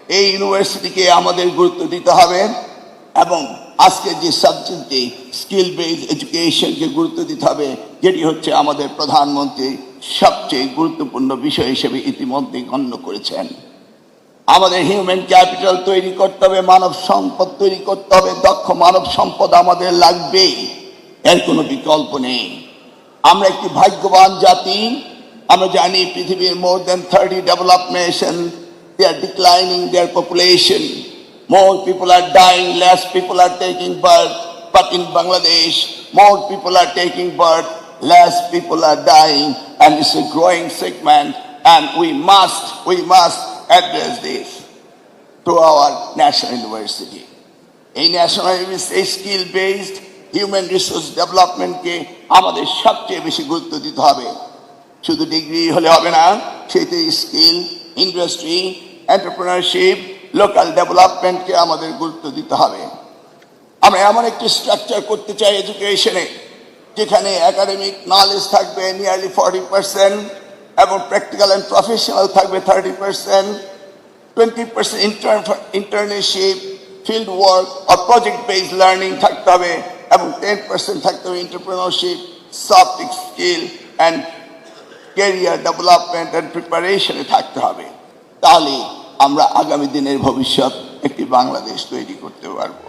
এই ইউনিভার্সিটিকে আমাদের গুরুত্ব দিতে হবে এবং আজকে যে সাবজেক্টে স্কিল বেসড এডুকেশনকে গুরুত্ব দিতে হবে, যেটি হচ্ছে আমাদের প্রধানমন্ত্রী সবচেয়ে গুরুত্বপূর্ণ বিষয় হিসেবে ইতিমধ্যে গণ্য করেছেন। আমাদের হিউম্যান ক্যাপিটাল তৈরি করতে হবে, মানব সম্পদ তৈরি করতে হবে, দক্ষ মানব সম্পদ আমাদের লাগবেই, এর কোনো বিকল্প নেই। আমরা একটি ভাগ্যবান জাতি। আমরা জানি পৃথিবীর মোর দেন 30 developed nation, they are declining their population. More people are dying, less people are taking birth. But in Bangladesh, more people are taking birth, less people are dying, and it's a growing segment. And we must address this through our national university. এই national university skill based human resource ডেভেলপমেন্টকে আমাদের সবচেয়ে বেশি গুরুত্ব দিতে হবে। শুধু degree হলে হবে না, সেটি স্কিল, ইন্ডাস্ট্রি, এন্টারপ্রেনারশিপ, লোকাল ডেভেলপমেন্টকে আমাদের গুরুত্ব দিতে হবে। আমরা এমন একটি স্ট্রাকচার করতে চাই এডুকেশনে, যেখানে একাডেমিক নলেজ থাকবে নিয়ারলি 40% এবং প্র্যাকটিক্যাল অ্যান্ড প্রফেশনাল থাকবে 30%, 20% ইন্টার্নশিপ, ফিল্ড ওয়ার্ক আর প্রজেক্ট বেসড লার্নিং থাকতে হবে এবং 10% থাকতে হবে entrepreneurship, soft skill and career development and প্রিপারেশনে থাকতে হবে। তাহলে আমরা আগামী দিনের ভবিষ্যৎ একটি বাংলাদেশ তৈরি করতে পারবো।